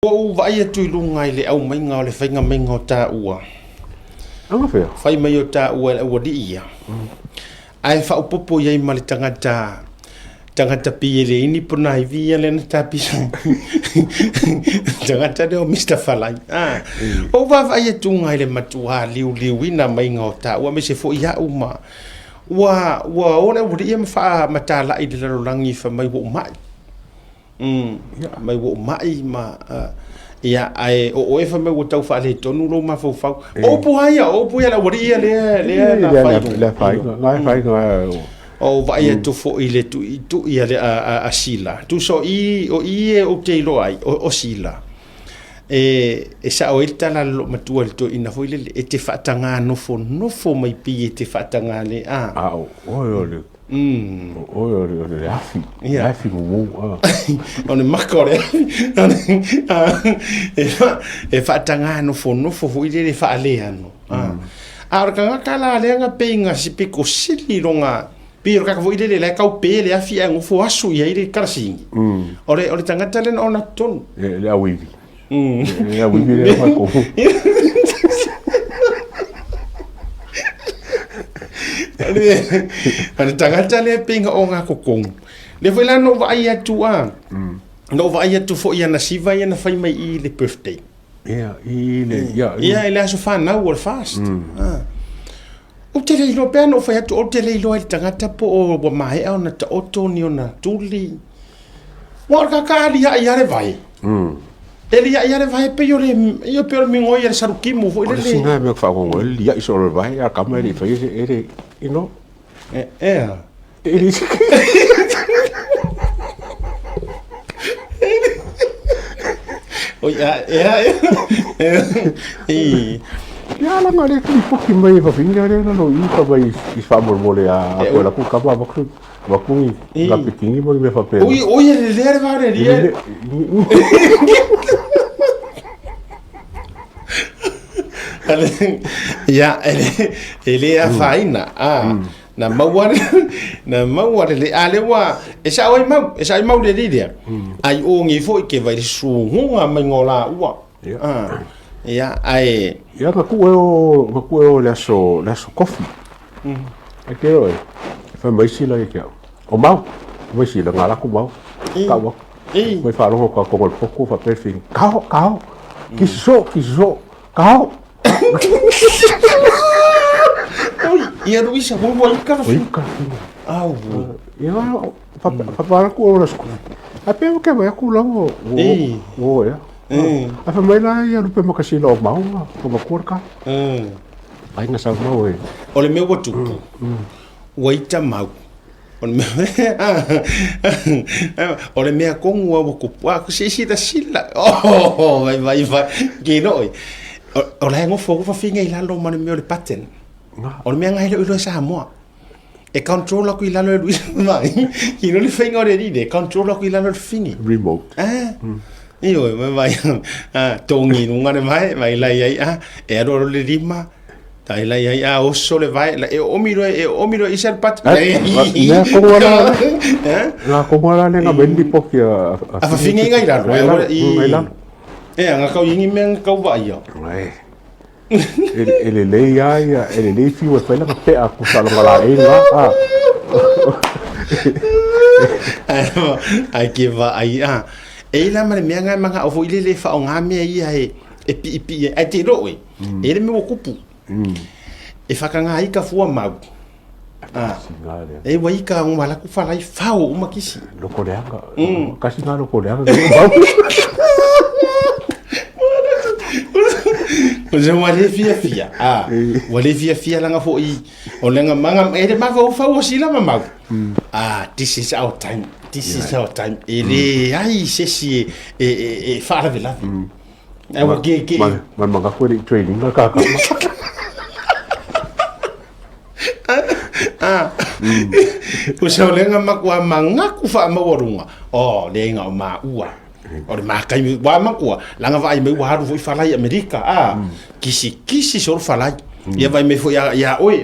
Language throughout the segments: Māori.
O vai atu I lunga I le au mainga o le whainga mainga o tā ua. Anga whea? Whai mai o tā ua ua di ia. Ai whaupopo iai ma le tangata pi le ini puna I via le na tā pisa. Tangata leo Mr. Falai. O vai atu ngai le matua liuliu ina mainga o tā ua me se fo ia uma. Wa ona ua di ia mawha matala I le larolangi wha mai wo mai. Mai wo mai ma ia ai o e fa me wo tau fa le tonu lo ma fo o pu ia la wori ia le na fai o vai tu fo ile tu ia le a sila tu so I o te lo ai o sila e sa o ilta la lo matua to ina fo ile e te fatanga no fo mai pi e te fatanga le o le afi mo on e makore e fatanga no fo ile le fa le ano ora kanga kala le nga penga si piko sili longa piro ka fo ile le ka pe le afi ngo fo asu ia ile karasi ore tangata le ona ton le awivi le awivi le ko Ana tangata le pinga o nga kokong. Le foi la no vai atu no vai atu fo ia na siva ia na fai mai I le birthday. Ia ele so fa na or fast. O te le no pe no fai atu o te le lo le tangata po o mai ona ta otoni ona tuli. Wa ka ia le vai. Ele ia le vai pe yo pe mi ngoi le sarukimu fo ile le. Singa me fa ngo ia iso le vai a kama le fai ele you know ele o ya la ngale ki poki mai fa finga le no I fa vai I fa mole a la ku ka ba ku la pitingi mo me fa pe o ele va re ya ele a faina na Maua le alewa e sa mau le dia ai o ngi fo ke vai su nga mangola ua ya ai ya ka ku o le so coffee ke oi fa mai si la ke o mau mai si la ngala ku mau ka wa mai fa lo ko ko fa pe fin kao kiso kao ia ruisa mo ka au ia fa ko ora sku a pe o ke vai ku lango o ya a fa mai la ia Lupe makasila o mau ko ko ka ai na sa mau e o le meu tu waita mau o le mea kongu a wako pua ko si da sila vai ke noi o la ngo fo fa finga I lalo ma me o le pattern o le mea ngai lo sa mo e control ko I lalo lu mai ki no le finga o le ide control ko I lalo fingi remote io vai tongi no ngane vai la ia e ro le rima tai la ia o sole vai e o miro I ser pat na ko wala nga bendi poki a fa finga ngai lalo nga kau ingi men kau vai yo ele le fi o fa la pe a ku sala ngala e la ai ke va ai e la mare me nga manga o fo ile le fa o nga me ia e pi ai te ro e ele me o kupu e fa kanga ai ka fu mau e wai ka un mala ku Falai fa o uma kisi lo koreanga kasi na lo koreanga o se wale fia wale fia langa fo I o lenga manga e le ma fa o sila ma this is our time ele ai se si e fa la vela e o ke man manga ko ri training ka o se lenga makua manga ku fa mawarunga o lenga ma ua o le makai wa makua langa vai me wa haru foi Falai Amerika kisi so Falai ia vai me foi ya oi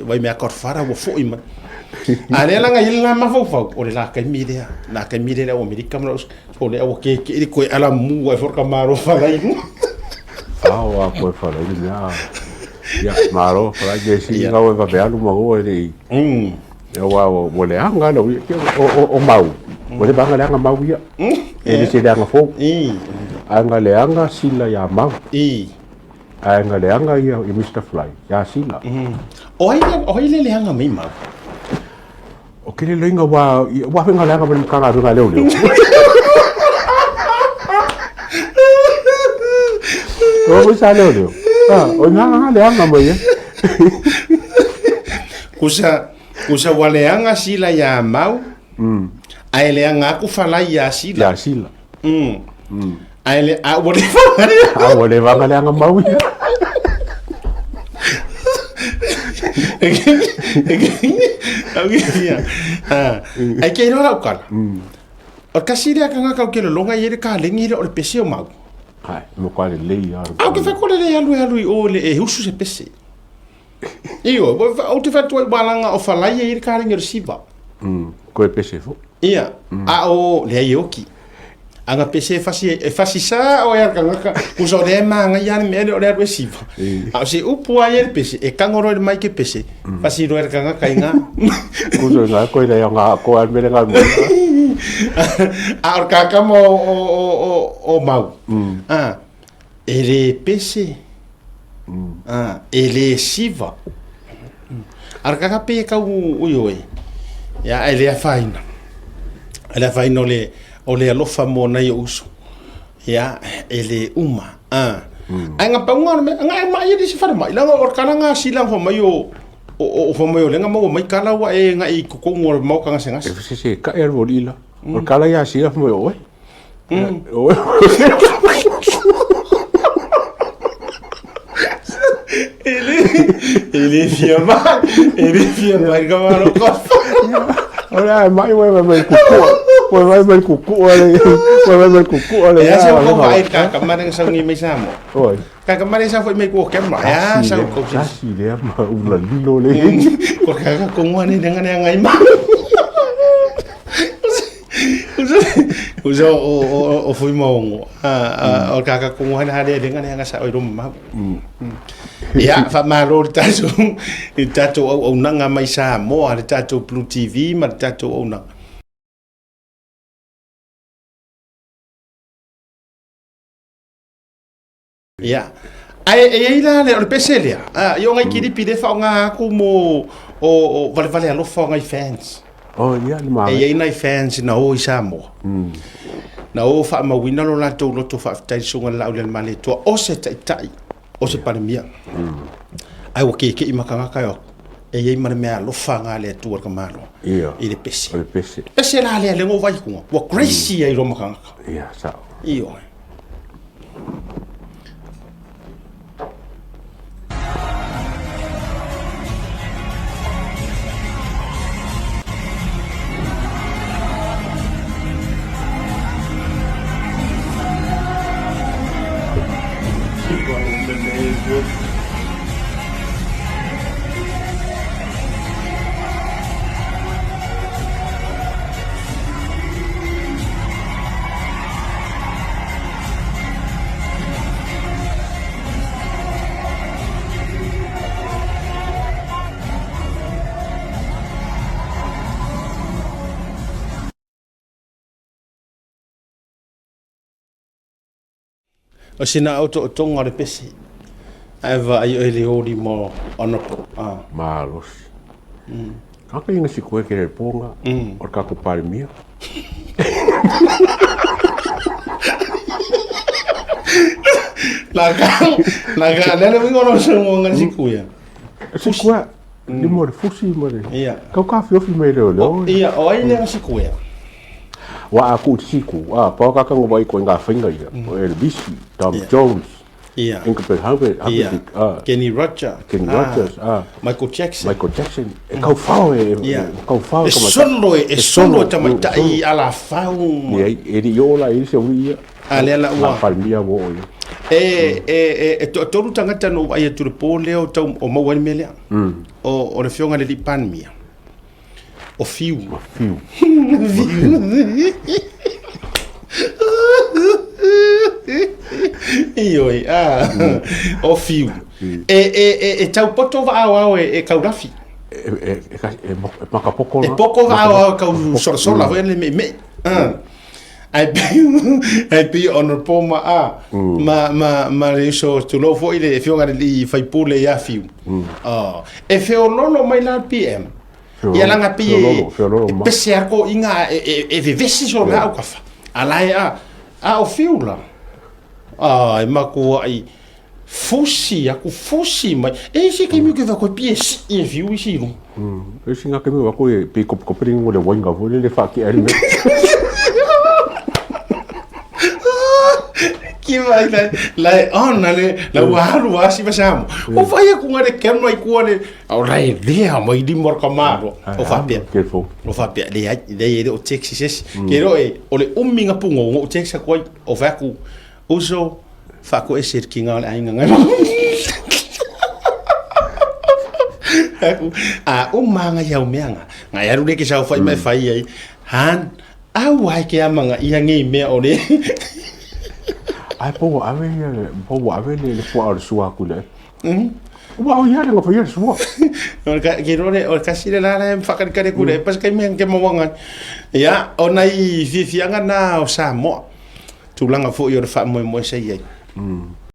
vai me akor fara wo foi Ale la ngai la mafau o le la kai mire na kai mire le o Amerika mo o le o ke ko ala mu e for kamaro falai wa ko falai ya maro para que si nga o va ver uma o ele ya wa le anga no o mau o le banga le anga mau ya ele se le anga fo anga le anga sila ya mau anga le anga ya Mr. Fly ya sila o ile le anga mai mau o ke le inga wa venga le anga me kanga runga leo o sa leo o nga le anga mo ya kusa wale anga sila ya mau ai le anga ku falai ya sila ai le wale vanga le anga mau ya ai ke no la kala o kasira kanga ka ke longa yere ka lengi o le pese o mau ai mo kwale le ya au ke fa kole le alu o le e husu se pese io o te fa tu balanga o falai yere ka lengi o siba ko e pese fo ia a o le yoki anga pese fasi sa o ya kanga uso de manga ya me o le siba a se upu ayer pese e kangoro mai ke pese fasi ro kanga kainga uso na ko ile nga ko al mele nga a kaka mo o mau ele pese ele siva ar kaka pe ka u yo ya ele a faina o le alofa mo na yo uso ya ele uma anga pangon nga mai di se fara mai la o kana nga silang ho mai o ho mai le nga mo mai kala wa e nga I ko ngor mo ka nga sengas se ka er volila o kala ya sila mo o ele fiama kamaro ko ora mai vai kuku ole ya sa ko vai ka kamare sa ngi me sa mo oi ka kamare sa foi me ko kem ya sa ko si le ma un lilo le ko ka ko ngone dengan yang ngai ma uzo o foi mo o ka ko ngone ha de dengan yang sa o rum ma ya fa malo tato o nanga mai sa mo ale tato Blue TV ma tato o nanga ya ai la le peselia yo ngai kiri pide fa nga ku mo o vale alo fa ngai fans ya ma ai nai fans na o isa mo na o fa ma wina lo la to lo to fa tai so ngala o le male to o se tai o se parimia ai o ke I makanga ka yo ai mana me alo fa nga le to ka malo I le pese la le ngo vai ku wa crazy ai ro makanga ya sa io o sina auto tonga le pesi ava ai ele ori mo ono malos ka inga si ko ke ponga o ka ko pal mia la le ngono so ngan si kuya si kuya di mo fusi mo ia ka fio me lo ia o ai le si kuya wa aku siku pa ka ngo vai ko nga finga ia o el bisi Tom Jones Inka Harvard Kenny Rogers Michael Jackson kau fao solo tamata I ala fao e di yola I se uri ale ala wa palmia wo to tangata no ai tu po leo tau o mo wani mele o le fionga le panmia o fiu ioi o fiu e tau poto va e kaurafi makapoko e poko va kau sola foi me ai pi on poma ma reso tu lo foi le fionga li fai pule ya fiu e feo lolo mai la PM ia langa pi pese arko inga e vevesi so la au kafa alai o fiula e mako ai fusi mai e se ke mi ke va ko pi e fiu isi lu e singa ke mi va ko e pe ko pringo le wanga vo le fa ki elme que vai lá ona la waru asi basamo o vai ku ngare ke mai ku ane au rai dia mai di mor kamaro o fa pia le o texas que ro o le umminga pungo o texas ko o va ku uso fa ko e ser kinga ai nga o manga ya o meanga nga ya rule ke sa fa mai fai ai han au ai ke amanga ia ngi me o le ai po ave le fo ar sua kule wa ya le ngofo ya sua que role o kasi la fakar kare kule pas kai men ke mowangan ya onai fianga na o sa mo tulanga fo yo fa mo sai ai